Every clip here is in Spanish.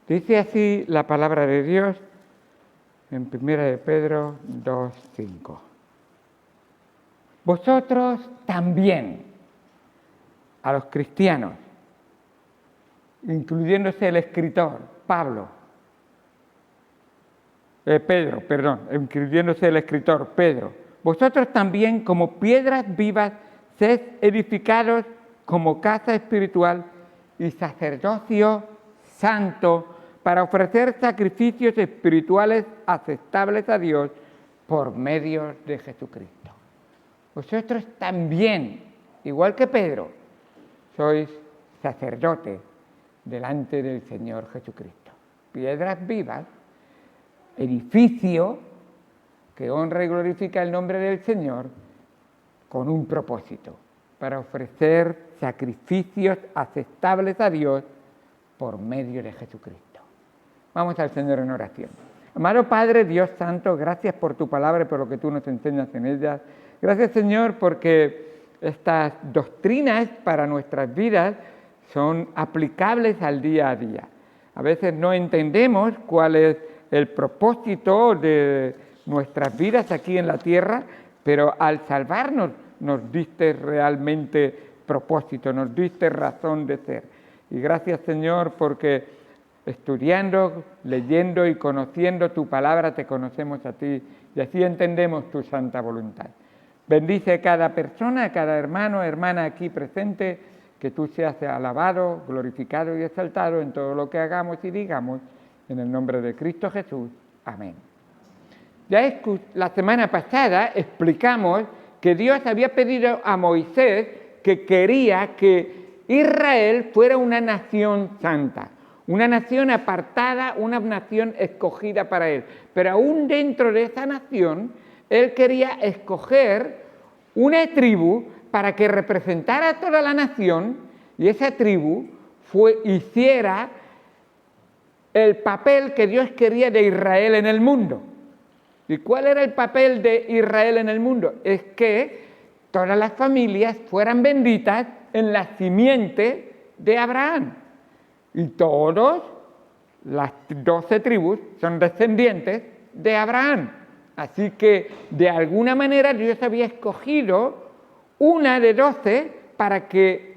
Dice así la palabra de Dios en 1 de Pedro 2:5. Vosotros también, a los cristianos, incluyéndose el escritor, incluyéndose el escritor Pedro, vosotros también como piedras vivas sed edificados como casa espiritual y sacerdocio santo para ofrecer sacrificios espirituales aceptables a Dios por medio de Jesucristo. Vosotros también, igual que Pedro, sois sacerdotes delante del Señor Jesucristo. Piedras vivas, edificio que honra y glorifica el nombre del Señor con un propósito, para ofrecer sacrificios aceptables a Dios por medio de Jesucristo. Vamos al Señor en oración. Amado Padre, Dios Santo, gracias por tu palabra y por lo que tú nos enseñas en ella. Gracias, Señor, porque estas doctrinas para nuestras vidas son aplicables al día a día. A veces no entendemos cuál es el propósito de nuestras vidas aquí en la tierra, pero al salvarnos nos diste realmente propósito, nos diste razón de ser. Y gracias, Señor, porque estudiando, leyendo y conociendo tu palabra te conocemos a ti y así entendemos tu santa voluntad. Bendice a cada persona, a cada hermano, hermana aquí presente, que tú seas alabado, glorificado y exaltado en todo lo que hagamos y digamos, en el nombre de Cristo Jesús. Amén. La semana pasada explicamos que Dios había pedido a Moisés que quería que Israel fuera una nación santa, una nación apartada, una nación escogida para él. Pero aún dentro de esa nación, él quería escoger una tribu para que representara a toda la nación y esa tribu hiciera el papel que Dios quería de Israel en el mundo. ¿Y cuál era el papel de Israel en el mundo? Es que todas las familias fueran benditas en la simiente de Abraham. Y todas las 12 tribus son descendientes de Abraham. Así que de alguna manera Dios había escogido una de 12 para que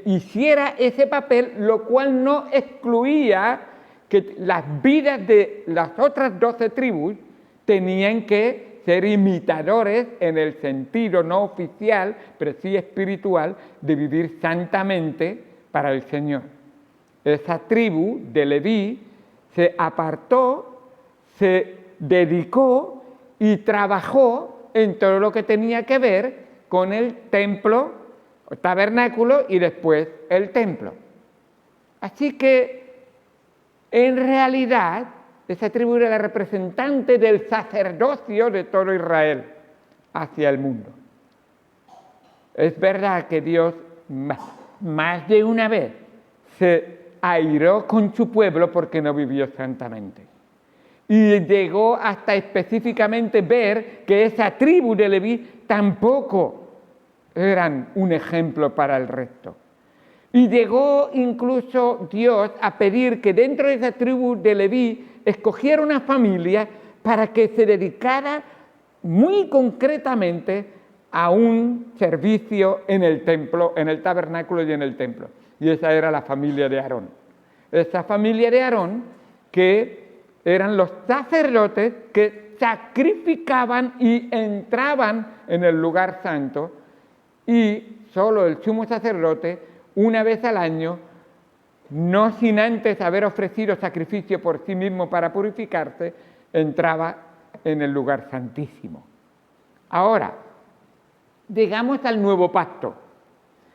hiciera ese papel, lo cual no excluía que las vidas de las otras 12 tribus tenían que ser imitadores en el sentido no oficial, pero sí espiritual, de vivir santamente para el Señor. Esa tribu de Leví se apartó, se dedicó y trabajó en todo lo que tenía que ver con el templo, el tabernáculo y después el templo. Así que, en realidad, esa tribu era la representante del sacerdocio de todo Israel hacia el mundo. Es verdad que Dios más de una vez se airó con su pueblo porque no vivió santamente. Y llegó hasta específicamente ver que esa tribu de Leví tampoco eran un ejemplo para el resto. Y llegó incluso Dios a pedir que dentro de esa tribu de Leví escogiera una familia para que se dedicara muy concretamente a un servicio en el templo, en el tabernáculo y en el templo. Y esa era la familia de Aarón. Esa familia de Aarón que eran los sacerdotes que sacrificaban y entraban en el lugar santo y solo el sumo sacerdote, una vez al año, no sin antes haber ofrecido sacrificio por sí mismo para purificarse, entraba en el lugar santísimo. Ahora, llegamos al nuevo pacto.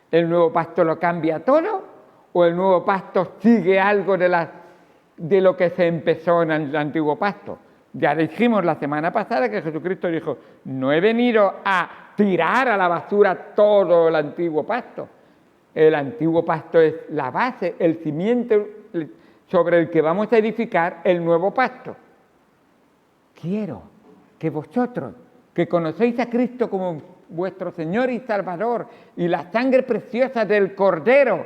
¿El nuevo pacto lo cambia todo o el nuevo pacto sigue algo de lo que se empezó en el antiguo pacto? Ya dijimos la semana pasada que Jesucristo dijo, no he venido a tirar a la basura todo el antiguo pacto. El antiguo pacto es la base, el cimiento sobre el que vamos a edificar el nuevo pacto. Quiero que vosotros, que conocéis a Cristo como vuestro Señor y Salvador, y la sangre preciosa del Cordero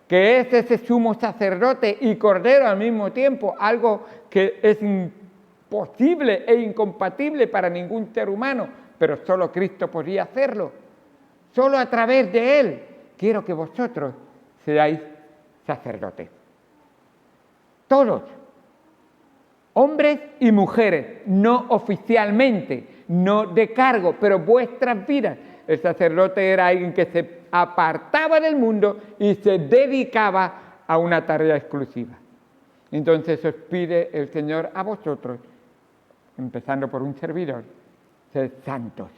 que es ese sumo sacerdote y cordero al mismo tiempo, algo que es imposible e incompatible para ningún ser humano, pero solo Cristo podía hacerlo. Solo a través de Él quiero que vosotros seáis sacerdotes. Todos, hombres y mujeres, no oficialmente, no de cargo, pero vuestras vidas. El sacerdote era alguien que se apartaba del mundo y se dedicaba a una tarea exclusiva. Entonces os pide el Señor a vosotros, empezando por un servidor, sed santos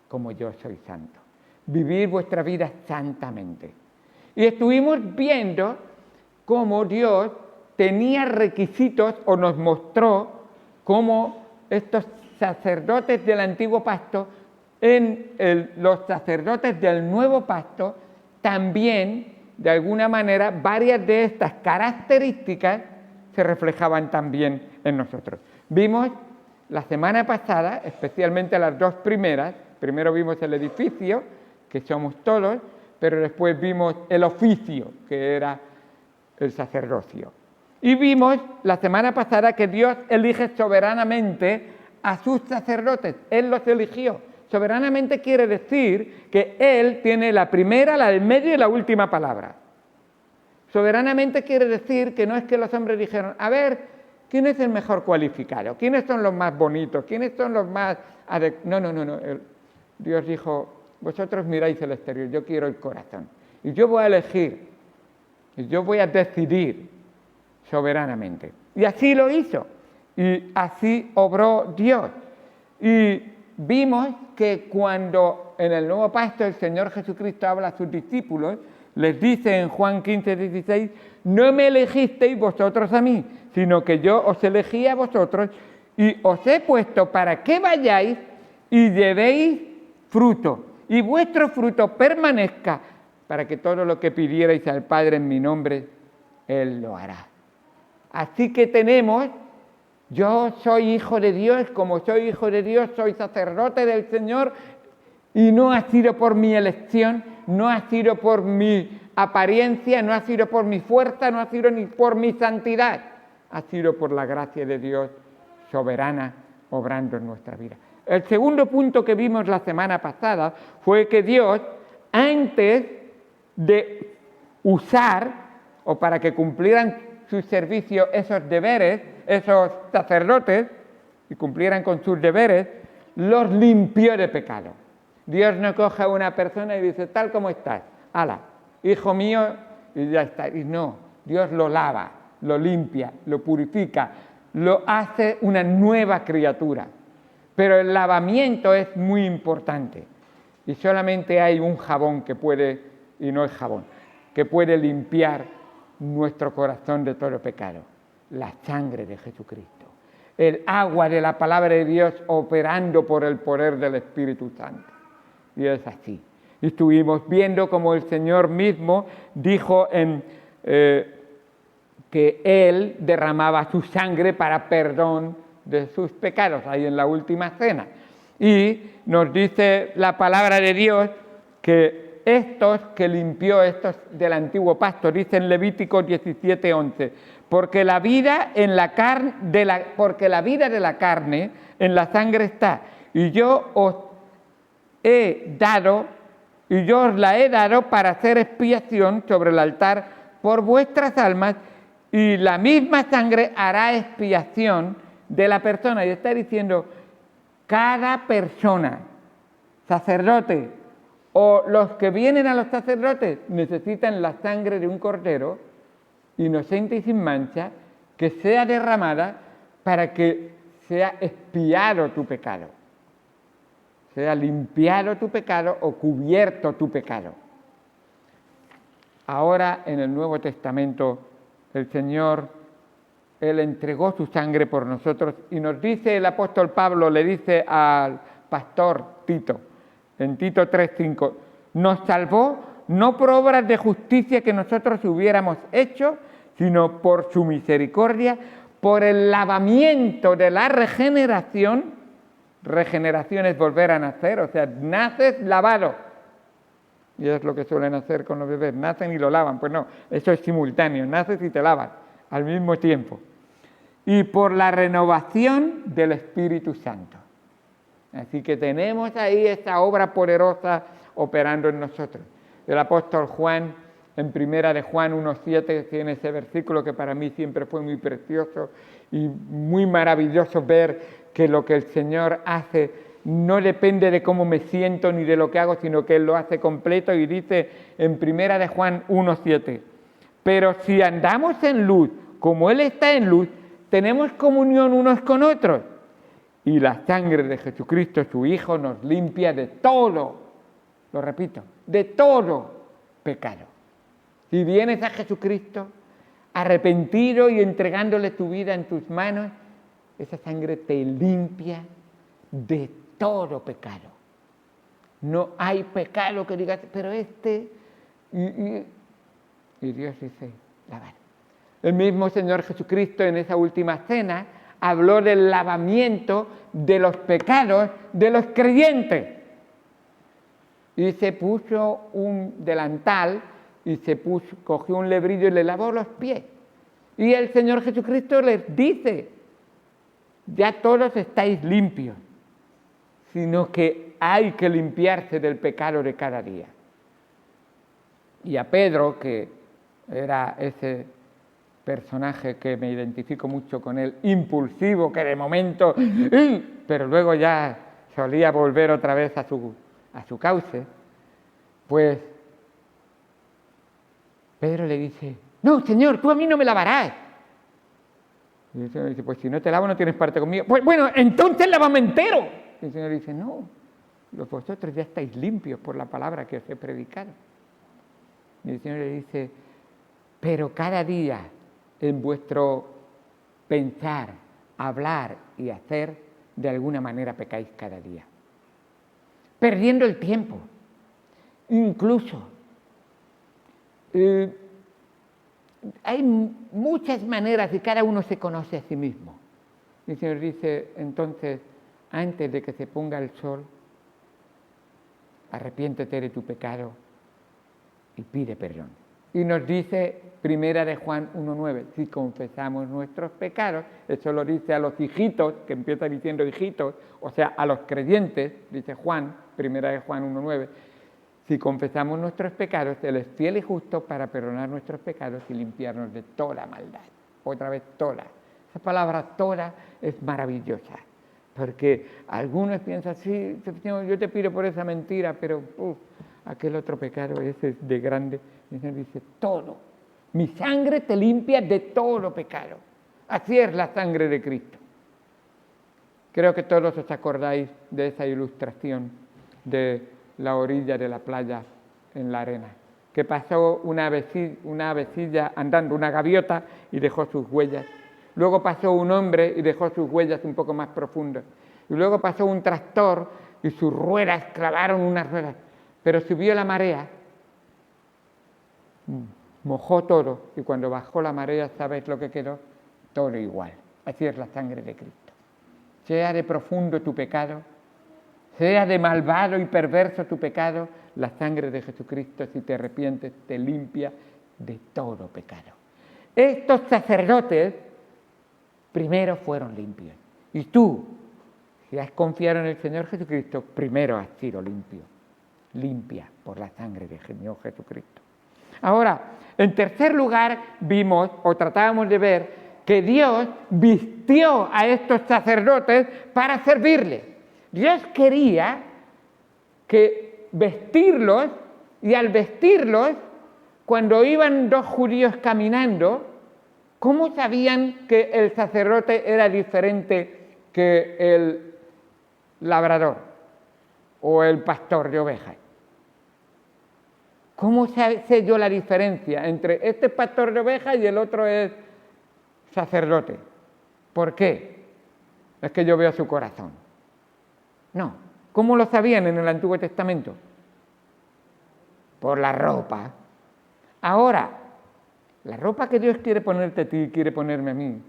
como yo soy santo. Vivir vuestra vida santamente. Y estuvimos viendo cómo Dios tenía requisitos o nos mostró cómo estos sacerdotes del antiguo pacto, los sacerdotes del nuevo pacto, también, de alguna manera, varias de estas características se reflejaban también en nosotros. Vimos la semana pasada, especialmente las dos primeras, primero vimos el edificio, que somos todos, pero después vimos el oficio, que era el sacerdocio. Y vimos la semana pasada que Dios elige soberanamente a sus sacerdotes. Él los eligió. Soberanamente quiere decir que Él tiene la primera, la del medio y la última palabra. Soberanamente quiere decir que no es que los hombres dijeron, a ver, ¿quién es el mejor cualificado? ¿Quiénes son los más bonitos? ¿Quiénes son los más adecuados? No. Dios dijo, vosotros miráis el exterior, yo quiero el corazón. Y yo voy a elegir, y yo voy a decidir soberanamente. Y así lo hizo. Y así obró Dios. Y vimos que cuando en el nuevo pacto el Señor Jesucristo habla a sus discípulos, les dice en Juan 15:16, no me elegisteis vosotros a mí, sino que yo os elegí a vosotros y os he puesto para que vayáis y llevéis fruto, y vuestro fruto permanezca, para que todo lo que pidierais al Padre en mi nombre, Él lo hará. Así que tenemos, yo soy hijo de Dios, como soy hijo de Dios, soy sacerdote del Señor, y no ha sido por mi elección, no ha sido por mi apariencia, no ha sido por mi fuerza, no ha sido ni por mi santidad, ha sido por la gracia de Dios soberana obrando en nuestra vida. El segundo punto que vimos la semana pasada fue que Dios, antes de usar, o para que cumplieran su servicio esos deberes, esos sacerdotes, y cumplieran con sus deberes, los limpió de pecado. Dios no coge a una persona y dice, tal como estás, hala, hijo mío, y ya está. Y no, Dios lo lava, lo limpia, lo purifica, lo hace una nueva criatura. Pero el lavamiento es muy importante. Y solamente hay un jabón que puede, y no es jabón, que puede limpiar nuestro corazón de todo pecado. La sangre de Jesucristo. El agua de la palabra de Dios operando por el poder del Espíritu Santo. Y es así. Y estuvimos viendo como el Señor mismo dijo que Él derramaba su sangre para perdón de sus pecados, ahí en la última cena. Y nos dice la palabra de Dios que estos que limpió, estos del antiguo pacto, dice en Levítico 17:11, porque la vida de la carne en la sangre está, y yo os la he dado para hacer expiación sobre el altar por vuestras almas, y la misma sangre hará expiación de la persona. Y está diciendo, cada persona, sacerdote o los que vienen a los sacerdotes, necesitan la sangre de un cordero inocente y sin mancha, que sea derramada para que sea expiado tu pecado, sea limpiado tu pecado o cubierto tu pecado. Ahora en el Nuevo Testamento el Señor, Él entregó su sangre por nosotros y nos dice el apóstol Pablo, le dice al pastor Tito, en Tito 3:5, nos salvó no por obras de justicia que nosotros hubiéramos hecho, sino por su misericordia, por el lavamiento de la regeneración. Regeneración es volver a nacer, o sea, naces lavado. Y es lo que suelen hacer con los bebés, nacen y lo lavan. Pues no, eso es simultáneo, naces y te lavas al mismo tiempo. Y por la renovación del Espíritu Santo. Así que tenemos ahí esta obra poderosa operando en nosotros. El apóstol Juan, en primera de Juan 1:7, tiene ese versículo que para mí siempre fue muy precioso y muy maravilloso ver que lo que el Señor hace no depende de cómo me siento ni de lo que hago, sino que Él lo hace completo, y dice en primera de Juan 1:7, pero si andamos en luz, como Él está en luz, tenemos comunión unos con otros, y la sangre de Jesucristo, su Hijo, nos limpia de todo, lo repito, de todo pecado. Si vienes a Jesucristo, arrepentido y entregándole tu vida en tus manos, esa sangre te limpia de todo pecado. No hay pecado que digas, pero y Dios dice, lavar. El mismo Señor Jesucristo en esa última cena habló del lavamiento de los pecados de los creyentes. Y se puso un delantal y cogió un lebrillo y le lavó los pies. Y el Señor Jesucristo les dice, ya todos estáis limpios, sino que hay que limpiarse del pecado de cada día. Y a Pedro, que era ese personaje que me identifico mucho con él, impulsivo, que de momento, pero luego ya solía volver otra vez a su cauce, pues Pedro le dice, no, Señor, tú a mí no me lavarás. Y el Señor dice, pues si no te lavo no tienes parte conmigo. Pues bueno, entonces lávame entero. Y el Señor dice, no, vosotros ya estáis limpios por la palabra que os he predicado. Y el Señor le dice, pero cada día en vuestro pensar, hablar y hacer, de alguna manera pecáis cada día. Perdiendo el tiempo. Incluso hay muchas maneras y cada uno se conoce a sí mismo. Y el Señor dice, entonces, antes de que se ponga el sol, arrepiéntete de tu pecado y pide perdón. Y nos dice primera de Juan 1:9, si confesamos nuestros pecados, eso lo dice a los hijitos, que empieza diciendo hijitos, o sea, a los creyentes, dice Juan, primera de Juan 1:9, si confesamos nuestros pecados, Él es fiel y justo para perdonar nuestros pecados y limpiarnos de toda maldad. Otra vez, toda. Esa palabra toda es maravillosa, porque algunos piensan, sí, Señor, yo te pido por esa mentira, pero aquel otro pecado, ese es de grande. Y el Señor dice, todo. Mi sangre te limpia de todo pecado. Así es la sangre de Cristo. Creo que todos os acordáis de esa ilustración de la orilla de la playa en la arena, que pasó una avecilla andando, una gaviota, y dejó sus huellas. Luego pasó un hombre y dejó sus huellas un poco más profundas. Y luego pasó un tractor y sus ruedas clavaron unas ruedas. Pero subió la marea, mojó todo, y cuando bajó la marea, ¿sabéis lo que quedó? Todo igual. Así es la sangre de Cristo. Sea de profundo tu pecado, sea de malvado y perverso tu pecado, la sangre de Jesucristo, si te arrepientes, te limpia de todo pecado. Estos sacerdotes primero fueron limpios. Y tú, si has confiado en el Señor Jesucristo, primero has sido limpio. Limpia por la sangre del Señor Jesucristo. Ahora, en tercer lugar, vimos o tratábamos de ver que Dios vistió a estos sacerdotes para servirle. Dios quería que vestirlos, y al vestirlos, cuando iban dos judíos caminando, ¿cómo sabían que el sacerdote era diferente que el labrador o el pastor de ovejas? ¿Cómo sé yo la diferencia entre este pastor de ovejas y el otro es sacerdote? ¿Por qué? Es que yo veo su corazón. No. ¿Cómo lo sabían en el Antiguo Testamento? Por la ropa. Ahora, la ropa que Dios quiere ponerte a ti y quiere ponerme a mí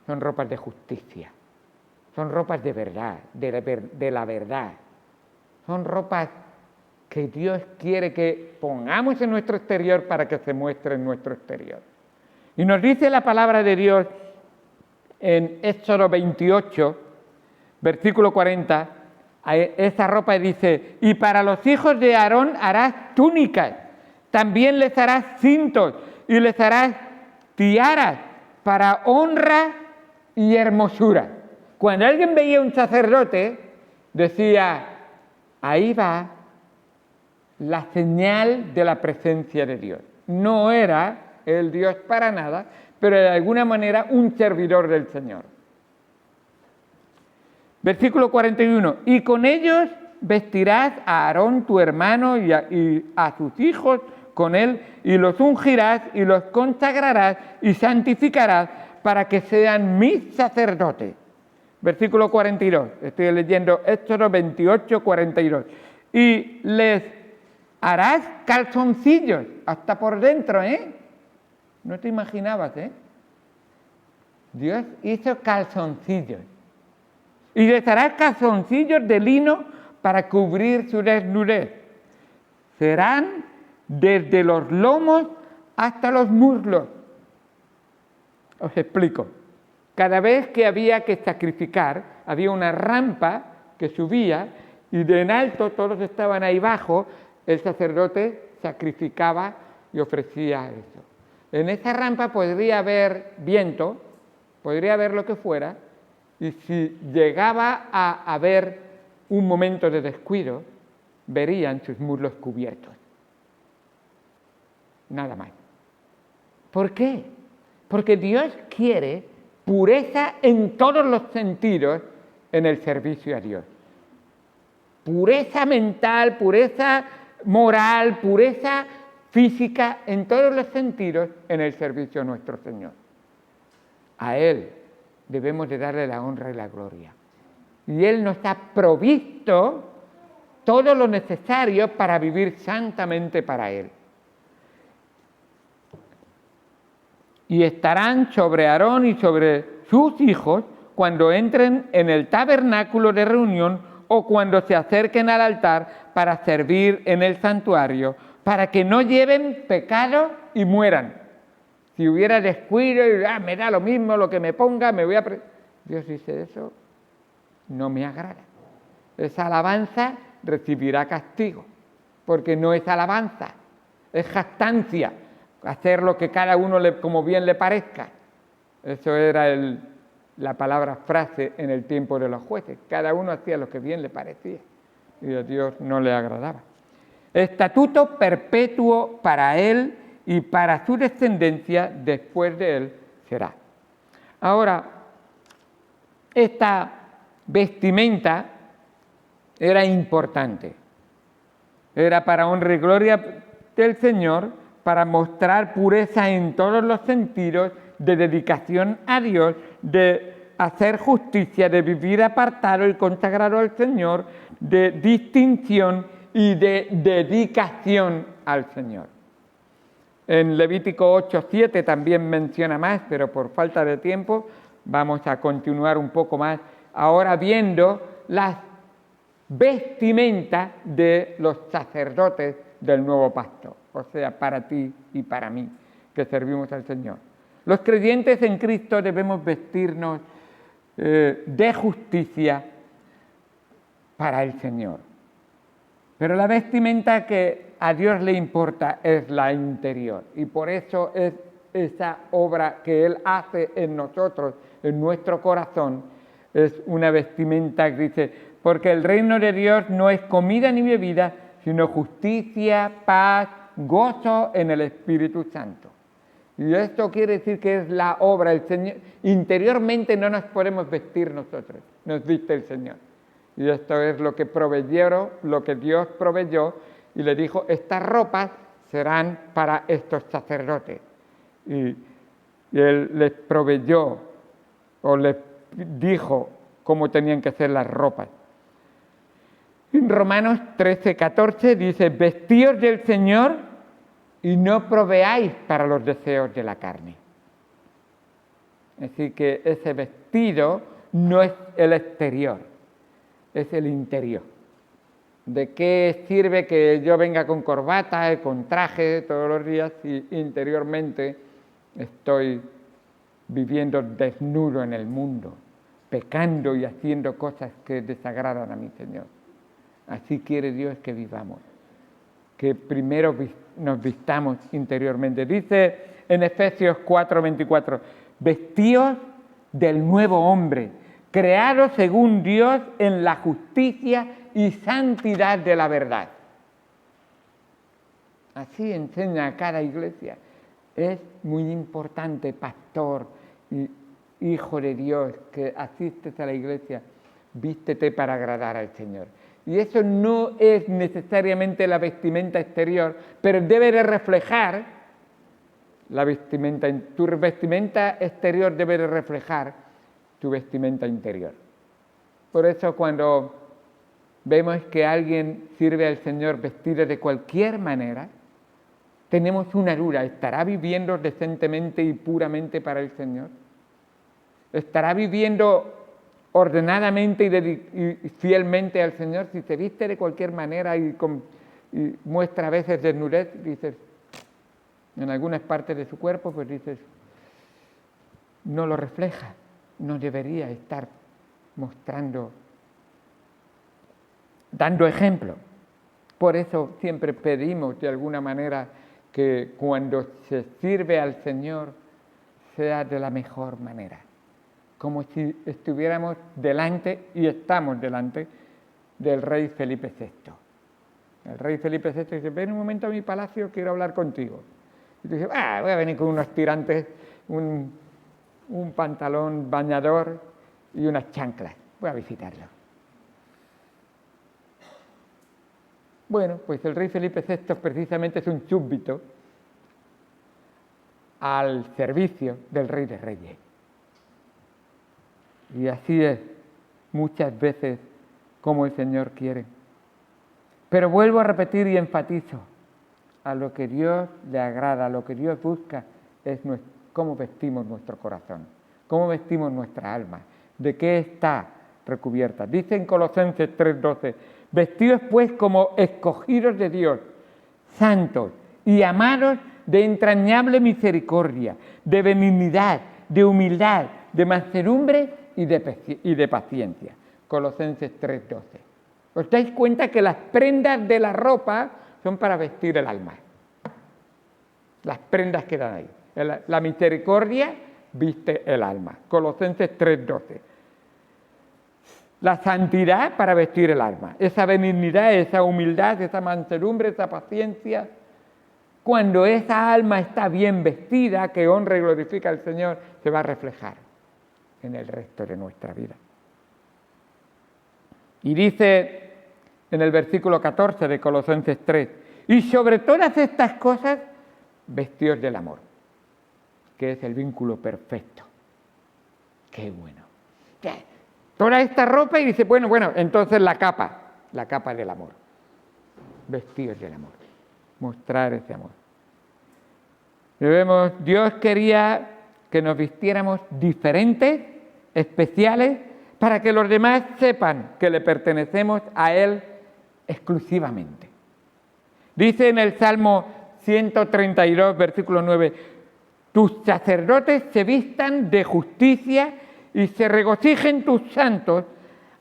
son ropas de justicia, son ropas de verdad, de la verdad, son ropas que Dios quiere que pongamos en nuestro exterior para que se muestre en nuestro exterior. Y nos dice la palabra de Dios en Éxodo 28, versículo 40, esa ropa dice: y para los hijos de Aarón harás túnicas, también les harás cintos y les harás tiaras para honra y hermosura. Cuando alguien veía un sacerdote, decía: ahí va la señal de la presencia de Dios. No era el Dios para nada, pero de alguna manera un servidor del Señor. Versículo 41, y con ellos vestirás a Aarón tu hermano y a sus hijos con él, y los ungirás y los consagrarás y santificarás para que sean mis sacerdotes. Versículo 42, estoy leyendo Éxodo 28, 42. Y les harás calzoncillos hasta por dentro, ¿eh? No te imaginabas, ¿eh? Dios hizo calzoncillos. Y les harás calzoncillos de lino para cubrir su desnudez. Serán desde los lomos hasta los muslos. Os explico. Cada vez que había que sacrificar, había una rampa que subía y de en alto todos estaban ahí abajo, el sacerdote sacrificaba y ofrecía eso. En esa rampa podría haber viento, podría haber lo que fuera, y si llegaba a haber un momento de descuido, verían sus muslos cubiertos. Nada más. ¿Por qué? Porque Dios quiere pureza en todos los sentidos en el servicio a Dios. Pureza mental, pureza moral, pureza física, en todos los sentidos en el servicio a nuestro Señor. A Él debemos de darle la honra y la gloria. Y Él nos ha provisto todo lo necesario para vivir santamente para Él. Y estarán sobre Aarón y sobre sus hijos cuando entren en el tabernáculo de reunión o cuando se acerquen al altar para servir en el santuario, para que no lleven pecado y mueran. Si hubiera descuido y me da lo mismo lo que me ponga, me voy a... Dios dice: eso no me agrada. Esa alabanza recibirá castigo, porque no es alabanza, es jactancia, hacer lo que cada uno como bien le parezca. Eso era la palabra frase en el tiempo de los jueces. Cada uno hacía lo que bien le parecía y a Dios no le agradaba. Estatuto perpetuo para él y para su descendencia después de él será. Ahora, esta vestimenta era importante. Era para honra y gloria del Señor, para mostrar pureza en todos los sentidos, de dedicación a Dios, de hacer justicia, de vivir apartado y consagrado al Señor, de distinción y de dedicación al Señor. En Levítico 8:7 también menciona más, pero por falta de tiempo vamos a continuar un poco más, ahora viendo las vestimentas de los sacerdotes del nuevo pacto, o sea, para ti y para mí, que servimos al Señor. Los creyentes en Cristo debemos vestirnos de justicia para el Señor. Pero la vestimenta que a Dios le importa es la interior, y por eso es esa obra que Él hace en nosotros, en nuestro corazón, es una vestimenta que dice: porque el reino de Dios no es comida ni bebida, sino justicia, paz, gozo en el Espíritu Santo. Y esto quiere decir que es la obra del Señor. Interiormente no nos podemos vestir nosotros, nos viste el Señor. Y esto es lo que proveyeron, lo que Dios proveyó, y le dijo: estas ropas serán para estos sacerdotes. Y Él les proveyó, o les dijo cómo tenían que ser las ropas. En Romanos 13:14 dice: vestíos del Señor y no proveáis para los deseos de la carne. Así que ese vestido no es el exterior, es el interior. ¿De qué sirve que yo venga con corbata y con traje todos los días si interiormente estoy viviendo desnudo en el mundo, pecando y haciendo cosas que desagradan a mi Señor? Así quiere Dios que vivamos, que primero nos vistamos interiormente. Dice en Efesios 4:24, vestíos del nuevo hombre, creado según Dios en la justicia y santidad de la verdad. Así enseña cada iglesia. Es muy importante, pastor y hijo de Dios, que asistes a la iglesia, vístete para agradar al Señor. Y eso no es necesariamente la vestimenta exterior, pero debe de reflejar la vestimenta. Tu vestimenta exterior debe de reflejar tu vestimenta interior. Por eso cuando vemos que alguien sirve al Señor vestido de cualquier manera, tenemos una duda: ¿estará viviendo decentemente y puramente para el Señor? ¿Estará viviendo ordenadamente y fielmente al Señor? Si se viste de cualquier manera y muestra a veces desnudez, dices, en algunas partes de su cuerpo, pues dices, no lo refleja, no debería estar mostrando, dando ejemplo. Por eso siempre pedimos de alguna manera que cuando se sirve al Señor sea de la mejor manera, como si estuviéramos delante, y estamos delante, del rey Felipe VI. El rey Felipe VI dice, ven un momento a mi palacio, quiero hablar contigo. Y tú dices, voy a venir con unos tirantes, un pantalón bañador y unas chanclas, voy a visitarlo. Bueno, pues el rey Felipe VI precisamente es un súbdito al servicio del Rey de Reyes. Y así es muchas veces como el Señor quiere. Pero vuelvo a repetir y enfatizo, a lo que Dios le agrada, a lo que Dios busca, es cómo vestimos nuestro corazón, cómo vestimos nuestra alma, de qué está recubierta. Dice en Colosenses 3:12, vestidos pues como escogidos de Dios, santos y amados de entrañable misericordia, de benignidad, de humildad, de mansedumbre y de paciencia. Colosenses 3:12. ¿Os dais cuenta que las prendas de la ropa son para vestir el alma? Las prendas que dan ahí. La misericordia viste el alma. Colosenses 3:12. La santidad para vestir el alma. Esa benignidad, esa humildad, esa mansedumbre, esa paciencia. Cuando esa alma está bien vestida, que honra y glorifica al Señor, se va a reflejar en el resto de nuestra vida. Y dice en el versículo 14 de Colosenses 3, y sobre todas estas cosas, vestíos del amor, que es el vínculo perfecto. ¡Qué bueno! Toda esta ropa y dice, bueno, entonces la capa del amor. Vestíos del amor. Mostrar ese amor. Dios quería que nos vistiéramos diferentes, especiales, para que los demás sepan que le pertenecemos a Él exclusivamente. Dice en el Salmo 132, versículo 9, tus sacerdotes se vistan de justicia y se regocijen tus santos,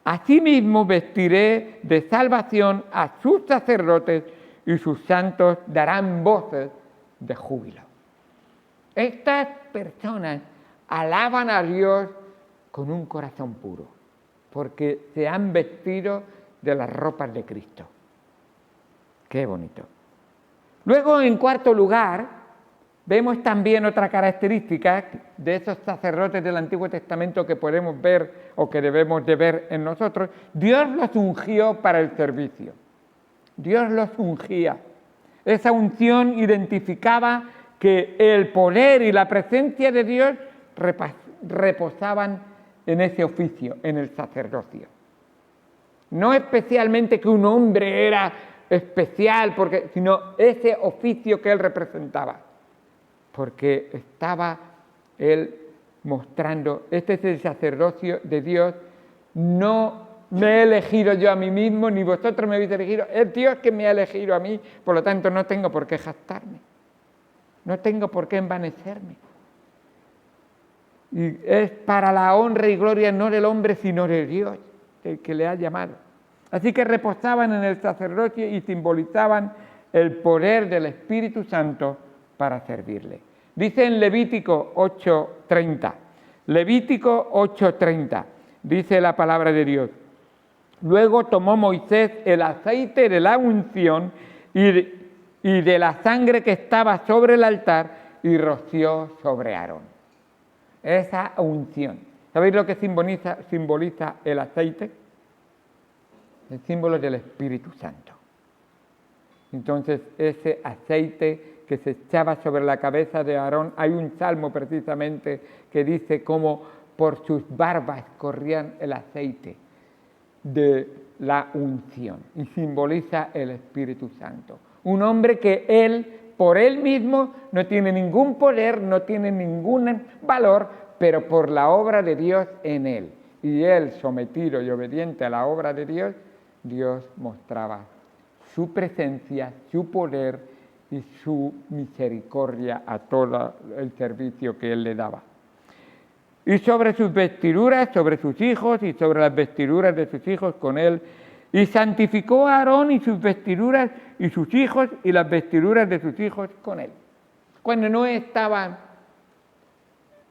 asimismo vestiré de salvación a sus sacerdotes y sus santos darán voces de júbilo. Estas personas alaban a Dios con un corazón puro, porque se han vestido de las ropas de Cristo. ¡Qué bonito! Luego, en cuarto lugar, vemos también otra característica de esos sacerdotes del Antiguo Testamento que podemos ver o que debemos de ver en nosotros. Dios los ungió para el servicio. Dios los ungía. Esa unción identificaba que el poder y la presencia de Dios reposaban en ese oficio, en el sacerdocio. No especialmente que un hombre era especial, sino ese oficio que él representaba. Porque estaba él mostrando, este es el sacerdocio de Dios, no me he elegido yo a mí mismo, ni vosotros me habéis elegido, es Dios que me ha elegido a mí, por lo tanto no tengo por qué jactarme, no tengo por qué envanecerme. Y es para la honra y gloria no del hombre, sino de Dios, el que le ha llamado. Así que reposaban en el sacerdocio y simbolizaban el poder del Espíritu Santo para servirle. Dice en Levítico 8:30, Levítico 8:30, dice la palabra de Dios: luego tomó Moisés el aceite de la unción y de la sangre que estaba sobre el altar y roció sobre Aarón. Esa unción. ¿Sabéis lo que simboliza el aceite? El símbolo del Espíritu Santo. Entonces, ese aceite que se echaba sobre la cabeza de Aarón, hay un salmo precisamente que dice cómo por sus barbas corrían el aceite de la unción, y simboliza el Espíritu Santo. Un hombre que él, por él mismo, no tiene ningún poder, no tiene ningún valor, pero por la obra de Dios en él, y él sometido y obediente a la obra de Dios, Dios mostraba su presencia, su poder y su misericordia a todo el servicio que él le daba. Y sobre sus vestiduras, sobre sus hijos y sobre las vestiduras de sus hijos con él, y santificó a Aarón y sus vestiduras y sus hijos y las vestiduras de sus hijos con él. Cuando no estaban,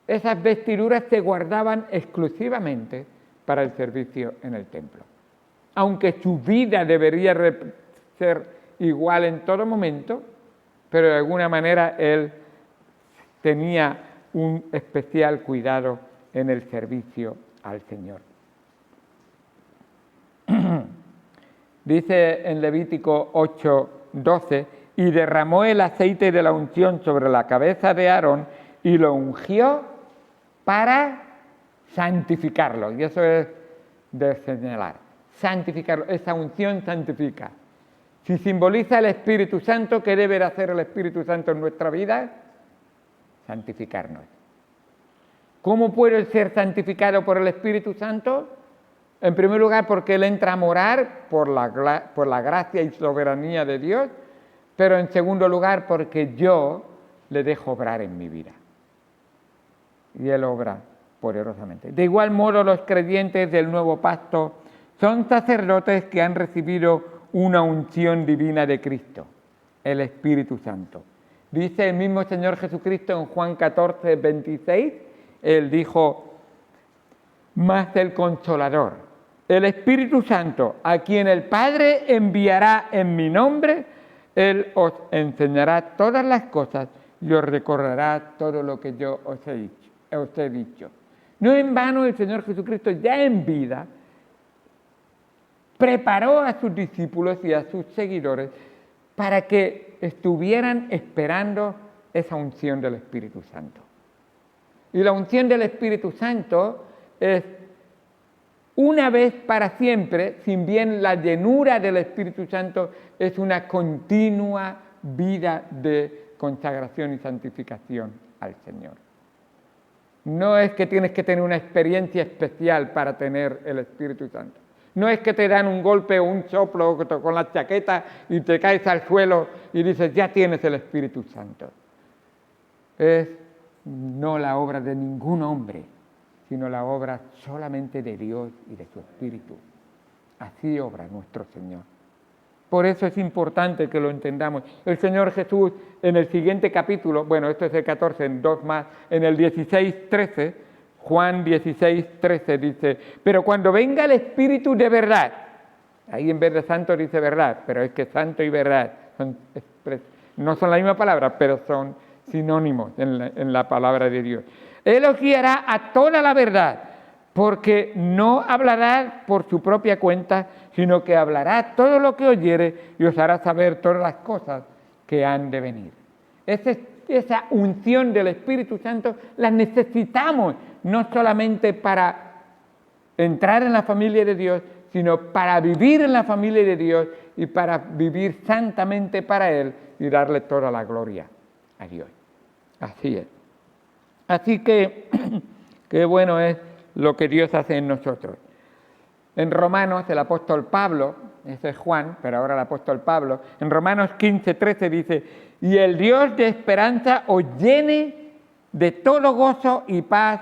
esas vestiduras se guardaban exclusivamente para el servicio en el templo. Aunque su vida debería ser igual en todo momento, pero de alguna manera él tenía un especial cuidado en el servicio al Señor. Dice en Levítico 8:12, y derramó el aceite de la unción sobre la cabeza de Aarón y lo ungió para santificarlo. Y eso es de señalar, santificarlo. Esa unción santifica. Si simboliza el Espíritu Santo, ¿qué debe de hacer el Espíritu Santo en nuestra vida? Santificarnos. ¿Cómo puede ser santificado por el Espíritu Santo? En primer lugar, porque Él entra a morar por la gracia y soberanía de Dios, pero en segundo lugar, porque yo le dejo obrar en mi vida. Y Él obra poderosamente. De igual modo, los creyentes del nuevo pacto son sacerdotes que han recibido una unción divina de Cristo, el Espíritu Santo. Dice el mismo Señor Jesucristo en Juan 14:26, Él dijo: mas el Consolador, el Espíritu Santo, a quien el Padre enviará en mi nombre, Él os enseñará todas las cosas y os recordará todo lo que yo os he dicho. No en vano el Señor Jesucristo, ya en vida, preparó a sus discípulos y a sus seguidores para que estuvieran esperando esa unción del Espíritu Santo. Y la unción del Espíritu Santo es una vez para siempre, si bien la llenura del Espíritu Santo es una continua vida de consagración y santificación al Señor. No es que tienes que tener una experiencia especial para tener el Espíritu Santo. No es que te dan un golpe o un soplo con la chaqueta y te caes al suelo y dices, ya tienes el Espíritu Santo. Es no la obra de ningún hombre, sino la obra solamente de Dios y de su Espíritu. Así obra nuestro Señor. Por eso es importante que lo entendamos. El Señor Jesús en el siguiente capítulo, bueno, esto es el 14, en dos más, en el 16:13, Juan 16:13 dice, pero cuando venga el Espíritu de verdad, ahí en vez de santo dice verdad, pero es que santo y verdad no son la misma palabra, pero son sinónimos en la palabra de Dios. Él os guiará a toda la verdad, porque no hablará por su propia cuenta, sino que hablará todo lo que oyere y os hará saber todas las cosas que han de venir. Esa unción del Espíritu Santo la necesitamos, no solamente para entrar en la familia de Dios, sino para vivir en la familia de Dios y para vivir santamente para Él y darle toda la gloria a Dios. Así es. Así que qué bueno es lo que Dios hace en nosotros. En Romanos, el apóstol Pablo, ese es Juan, pero ahora el apóstol Pablo, en Romanos 15:13 dice: y el Dios de esperanza os llene de todo gozo y paz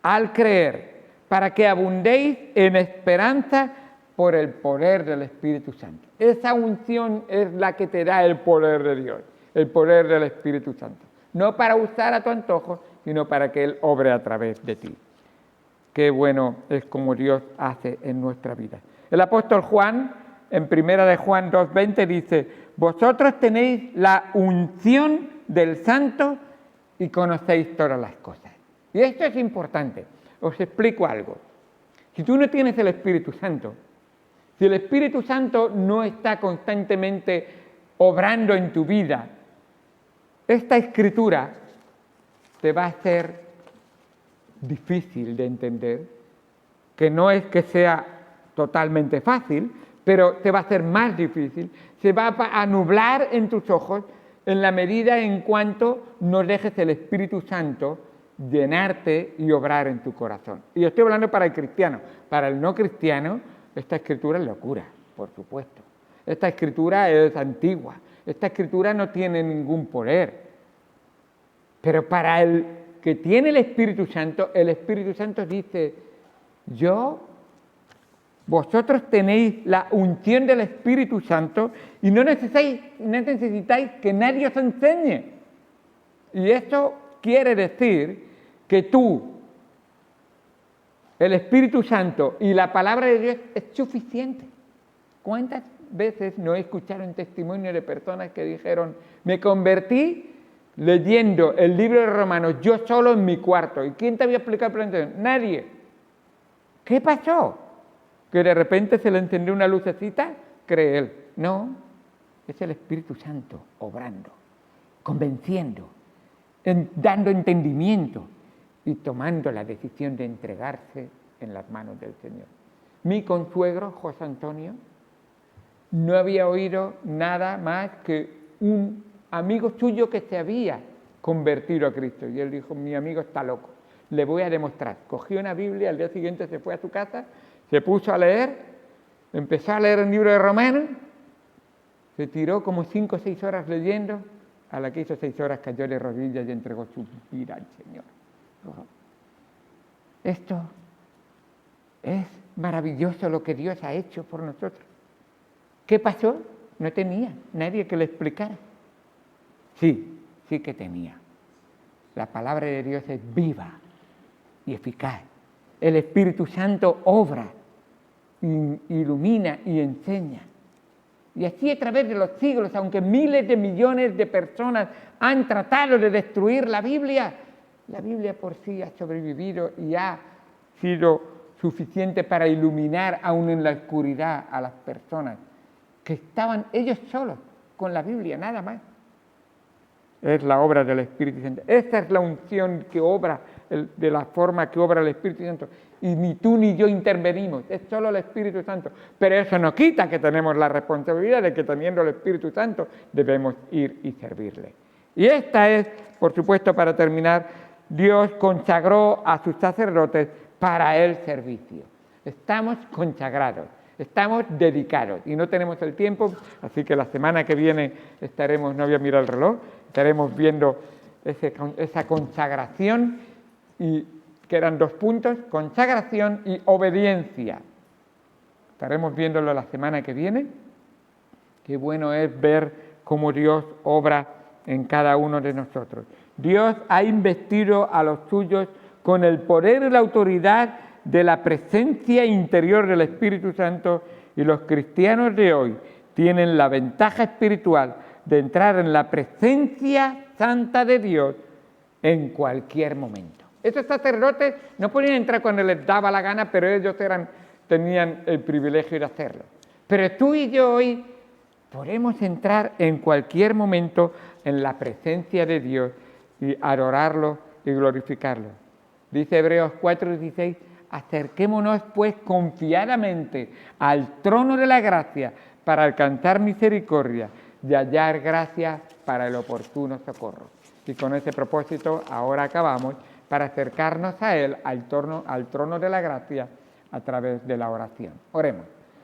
al creer, para que abundéis en esperanza por el poder del Espíritu Santo. Esa unción es la que te da el poder de Dios, el poder del Espíritu Santo. No para usar a tu antojo, sino para que Él obre a través de ti. Qué bueno es como Dios hace en nuestra vida. El apóstol Juan, en 1 de Juan 2:20, dice: vosotros tenéis la unción del Santo y conocéis todas las cosas. Y esto es importante. Os explico algo. Si tú no tienes el Espíritu Santo, si el Espíritu Santo no está constantemente obrando en tu vida, esta escritura te va a ser difícil de entender, que no es que sea totalmente fácil, pero te va a ser más difícil, se va a nublar en tus ojos en la medida en cuanto no dejes el Espíritu Santo llenarte y obrar en tu corazón. Y estoy hablando para el cristiano. Para el no cristiano, esta escritura es locura, por supuesto. Esta escritura es antigua, esta escritura no tiene ningún poder. Pero para el que tiene el Espíritu Santo dice: vosotros tenéis la unción del Espíritu Santo y no necesitáis que nadie os enseñe. Y esto quiere decir que tú, el Espíritu Santo y la palabra de Dios es suficiente. ¿Cuántas veces no he escuchado un testimonio de personas que dijeron: me convertí leyendo el libro de Romanos yo solo en mi cuarto? ¿Y quién te había explicado el plan de Dios? Nadie. ¿Qué pasó? ¿Que de repente se le encendió una lucecita? Cree él. No, es el Espíritu Santo obrando, convenciendo, dando entendimiento y tomando la decisión de entregarse en las manos del Señor. Mi consuegro, José Antonio, no había oído nada más que un amigo suyo que se había convertido a Cristo. Y él dijo: mi amigo está loco, le voy a demostrar. Cogió una Biblia, al día siguiente se fue a su casa, se puso a leer, empezó a leer el libro de Romanos, se tiró como 5 o 6 horas leyendo. A la que hizo 6 horas cayó de rodillas y entregó su vida al Señor. Esto es maravilloso lo que Dios ha hecho por nosotros. ¿Qué pasó? No tenía nadie que le explicara. Sí que tenía. La palabra de Dios es viva y eficaz. El Espíritu Santo obra, ilumina y enseña. Y así a través de los siglos, aunque miles de millones de personas han tratado de destruir la Biblia por sí ha sobrevivido y ha sido suficiente para iluminar aún en la oscuridad a las personas que estaban ellos solos con la Biblia, nada más. Es la obra del Espíritu Santo. Esta es la unción que obra, de la forma que obra el Espíritu Santo. Y ni tú ni yo intervenimos, es solo el Espíritu Santo. Pero eso no quita que tenemos la responsabilidad de que teniendo el Espíritu Santo debemos ir y servirle. Y esta es, por supuesto, para terminar, Dios consagró a sus sacerdotes para el servicio. Estamos consagrados, estamos dedicados y no tenemos el tiempo, así que la semana que viene estaremos, no voy a mirar el reloj, estaremos viendo esa consagración, y que eran 2 puntos, consagración y obediencia. Estaremos viéndolo la semana que viene. Qué bueno es ver cómo Dios obra en cada uno de nosotros. Dios ha investido a los suyos con el poder y la autoridad de la presencia interior del Espíritu Santo, y los cristianos de hoy tienen la ventaja espiritual de entrar en la presencia santa de Dios en cualquier momento. Estos sacerdotes no podían entrar cuando les daba la gana, pero ellos tenían el privilegio de hacerlo. Pero tú y yo hoy podemos entrar en cualquier momento en la presencia de Dios y adorarlo y glorificarlo. Dice Hebreos 4:16, acerquémonos pues confiadamente al trono de la gracia para alcanzar misericordia y hallar gracia para el oportuno socorro. Y con ese propósito ahora acabamos, para acercarnos a Él, al trono de la gracia, a través de la oración. Oremos.